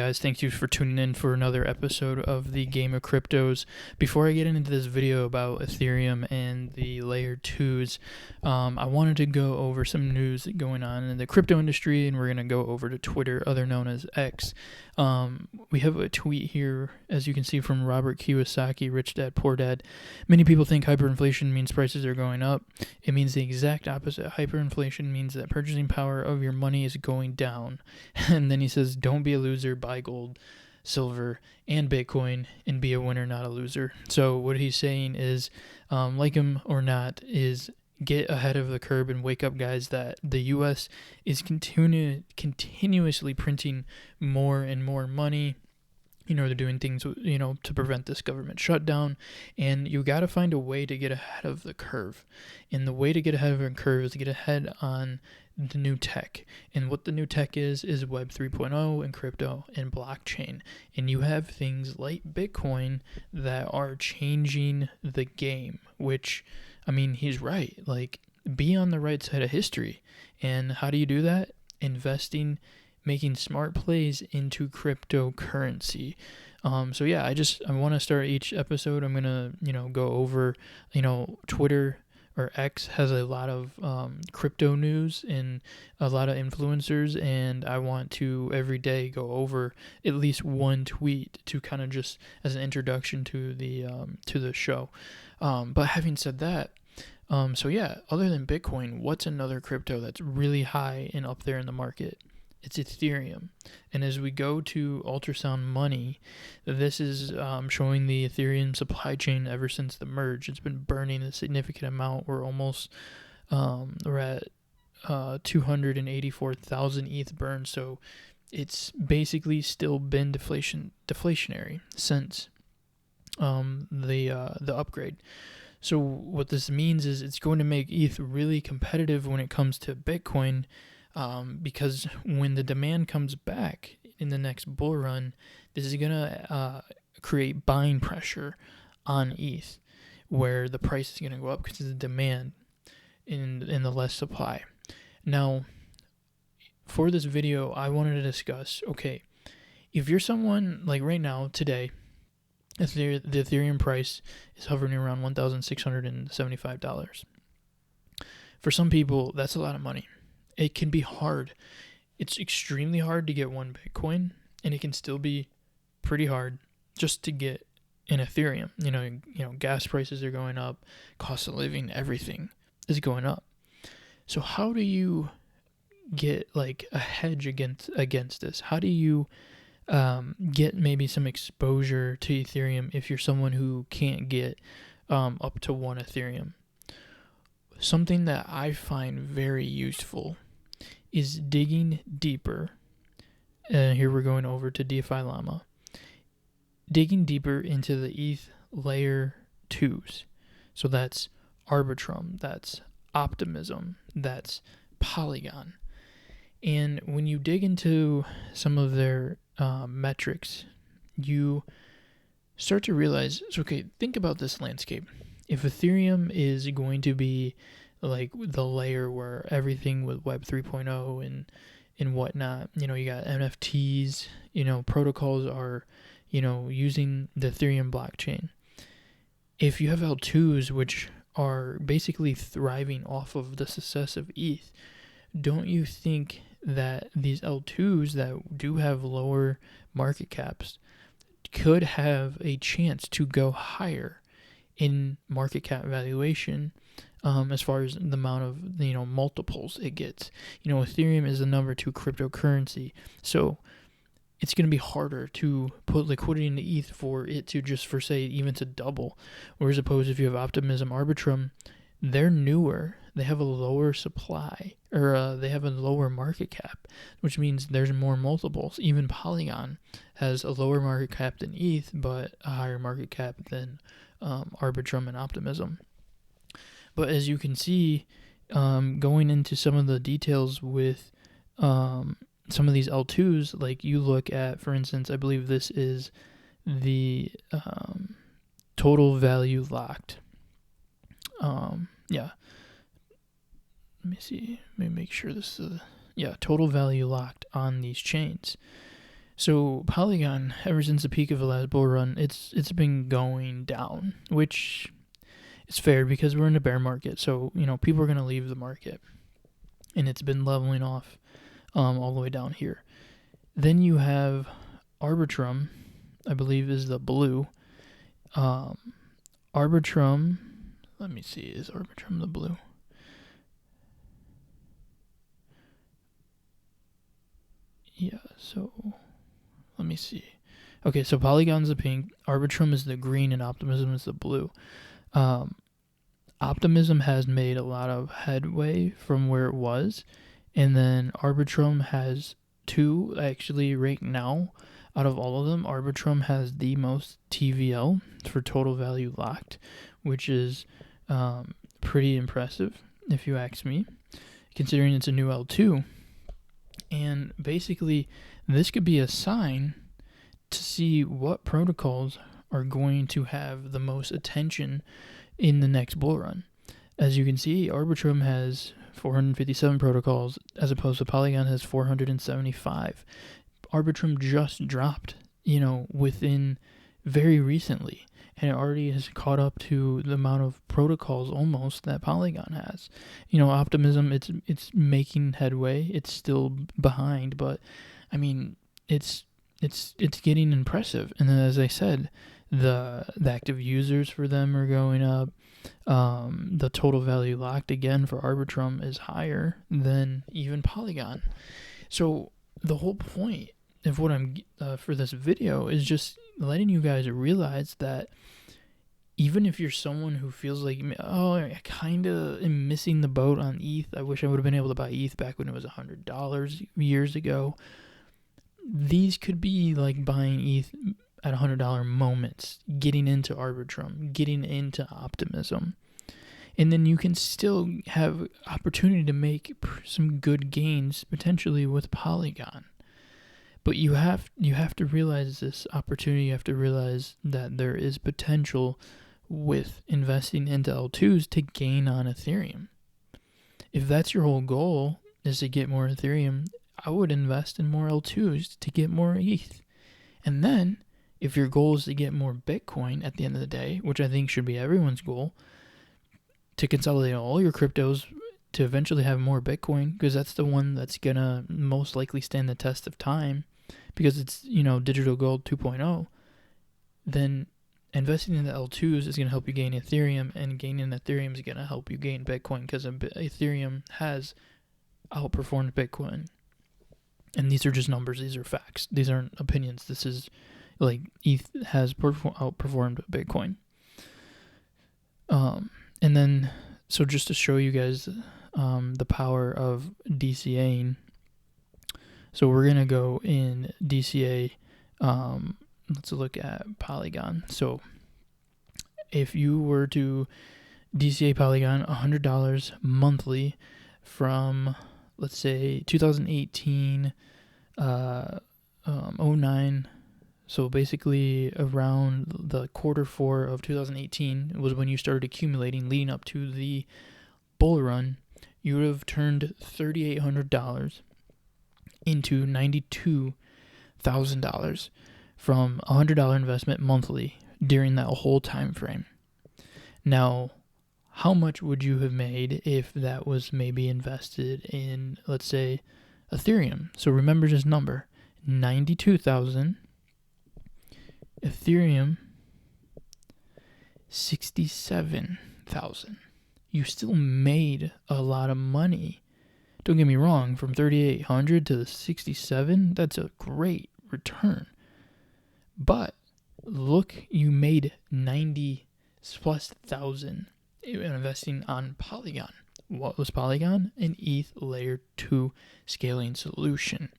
Guys, thank you for tuning in for another episode of the Game of Cryptos. Before I get into this video about Ethereum and the layer 2s, I wanted to go over some news going on in the crypto industry, and we're going to go over to Twitter, other known as X. We have a tweet here, as you can see, from Robert Kiyosaki, Rich Dad, Poor Dad. Many people think hyperinflation means prices are going up. It means the exact opposite. Hyperinflation means that purchasing power of your money is going down. And then he says, don't be a loser, buy gold, silver, and Bitcoin, and be a winner, not a loser. So what he's saying is, like him or not, is get ahead of the curve and wake up, guys, that the U.S. is continuously printing more and more money. They're doing things, to prevent this government shutdown, and you got to find a way to get ahead of the curve. And the way to get ahead of the curve is to get ahead on the new tech. And what the new tech is Web 3.0 and crypto and blockchain. And you have things like Bitcoin that are changing the game, which, he's right. Like, be on the right side of history. And how do you do that? Investing, making smart plays into cryptocurrency. I want to start each episode. I'm going to, go over, Twitter or X has a lot of crypto news and a lot of influencers, and I want to every day go over at least one tweet to kind of just as an introduction to the show. But having said that, other than Bitcoin, what's another crypto that's really high and up there in the market? It's Ethereum. And as we go to ultrasound money, this is showing the Ethereum supply chain ever since the merge. It's been burning a significant amount. We're almost we're at 284,000 ETH burned. So it's basically still been deflationary since the upgrade. So what this means is it's going to make ETH really competitive when it comes to Bitcoin. Because when the demand comes back in the next bull run, this is going to create buying pressure on ETH, where the price is going to go up because of the demand in the less supply. Now, for this video, I wanted to discuss, okay, if you're someone, like right now, today, the Ethereum price is hovering around $1,675. For some people, that's a lot of money. It can be hard. It's extremely hard to get one Bitcoin, and it can still be pretty hard just to get an Ethereum. Gas prices are going up, cost of living, everything is going up. So how do you get like a hedge against this? How do you get maybe some exposure to Ethereum if you're someone who can't get up to one Ethereum? Something that I find very useful is digging deeper. Here we're going over to DeFi Llama. Digging deeper into the ETH layer 2s. So that's Arbitrum, that's Optimism, that's Polygon. And when you dig into some of their metrics, you start to realize, okay, think about this landscape. If Ethereum is going to be like the layer where everything with Web 3.0 and whatnot, you got NFTs, protocols are, using the Ethereum blockchain. If you have L2s, which are basically thriving off of the success of ETH, don't you think that these L2s that do have lower market caps could have a chance to go higher in market cap valuation, as far as the amount of multiples it gets? Ethereum is the number 2 cryptocurrency, so it's going to be harder to put liquidity into ETH for it to even to double. Whereas opposed, if you have Optimism, Arbitrum, they're newer, they have a lower supply, or they have a lower market cap, which means there's more multiples. Even Polygon has a lower market cap than ETH, but a higher market cap than Arbitrum and Optimism. But as you can see, going into some of the details with some of these L2s, like you look at, for instance, I believe this is the total value locked. Let me see. Let me make sure this is total value locked on these chains. So Polygon, ever since the peak of the last bull run, it's been going down, which is fair because we're in a bear market. So people are gonna leave the market, and it's been leveling off all the way down here. Then you have Arbitrum, I believe is the blue. Arbitrum, let me see, is Arbitrum the blue? Yeah, so let me see. Okay, so Polygon's the pink, Arbitrum is the green, and Optimism is the blue. Optimism has made a lot of headway from where it was, and then Arbitrum has two, actually, right now. Out of all of them, Arbitrum has the most TVL for total value locked, which is pretty impressive, if you ask me, considering it's a new L2. And basically, this could be a sign to see what protocols are going to have the most attention in the next bull run. As you can see, Arbitrum has 457 protocols, as opposed to Polygon has 475. Arbitrum just dropped, within very recently, and it already has caught up to the amount of protocols almost that Polygon has. Optimism, it's making headway. It's still behind, but I mean, it's getting impressive. And then, as I said, the active users for them are going up. The total value locked again for Arbitrum is higher than even Polygon. So the whole point of what I'm for this video is just letting you guys realize that even if you're someone who feels like, oh, I kind of am missing the boat on ETH, I wish I would have been able to buy ETH back when it was $100 years ago. These could be like buying ETH at $100 moments, getting into Arbitrum, getting into Optimism. And then you can still have opportunity to make some good gains potentially with Polygon. But you have to realize this opportunity. You have to realize that there is potential with investing into L2s to gain on Ethereum. If that's your whole goal, is to get more Ethereum, I would invest in more L2s to get more ETH. And then, if your goal is to get more Bitcoin at the end of the day, which I think should be everyone's goal, to consolidate all your cryptos to eventually have more Bitcoin, because that's the one that's going to most likely stand the test of time, because it's, digital gold 2.0, then investing in the L2s is going to help you gain Ethereum, and gaining Ethereum is going to help you gain Bitcoin, because Ethereum has outperformed Bitcoin. And these are just numbers. These are facts. These aren't opinions. This is like ETH has outperformed Bitcoin. And then, so just to show you guys the power of DCAing, so we're going to go in DCA. Let's look at Polygon. So if you were to DCA Polygon $100 monthly from, let's say, 2018, 09, so basically around the Q4 of 2018 was when you started accumulating leading up to the bull run, you would have turned $3,800 into $92,000 from a $100 investment monthly during that whole time frame. Now, how much would you have made if that was maybe invested in, let's say, Ethereum? So remember this number, 92,000. Ethereum, 67,000. You still made a lot of money. Don't get me wrong, from 3,800 to 67, that's a great return. But look, you made 90+ thousand investing on Polygon. What was Polygon? An ETH layer 2 scaling solution.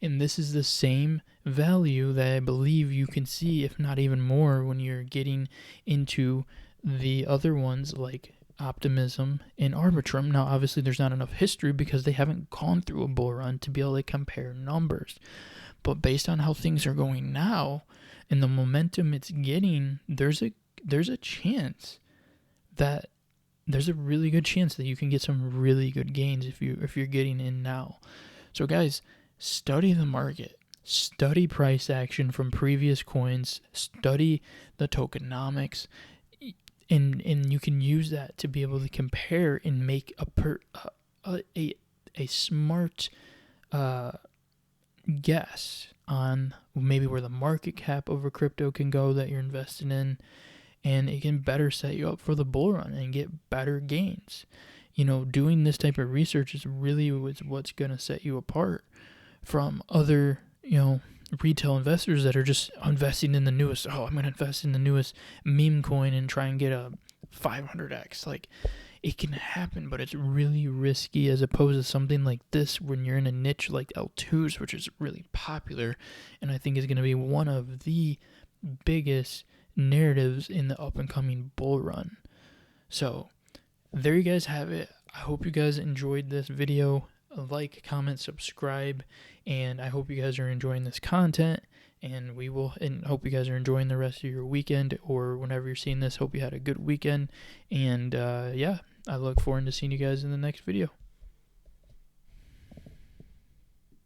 And this is the same value that I believe you can see, if not even more, when you're getting into the other ones like Optimism and Arbitrum. Now, obviously, there's not enough history because they haven't gone through a bull run to be able to compare numbers. But based on how things are going now and the momentum it's getting, there's a chance that there's a really good chance that you can get some really good gains if you're getting in now. So guys, study the market, study price action from previous coins, study the tokenomics, and you can use that to be able to compare and make a smart guess on maybe where the market cap of a crypto can go that you're invested in, and it can better set you up for the bull run and get better gains. Doing this type of research is really what's going to set you apart from other, retail investors that are just investing in the newest. Oh, I'm going to invest in the newest meme coin and try and get a 500x. Like, it can happen, but it's really risky as opposed to something like this when you're in a niche like L2s, which is really popular and I think is going to be one of the biggest narratives in the up and coming bull run. So there you guys have it. I hope you guys enjoyed this video. Like, comment, subscribe, and I hope you guys are enjoying this content, and hope you guys are enjoying the rest of your weekend, or whenever you're seeing this. Hope you had a good weekend, and yeah, I look forward to seeing you guys in the next video.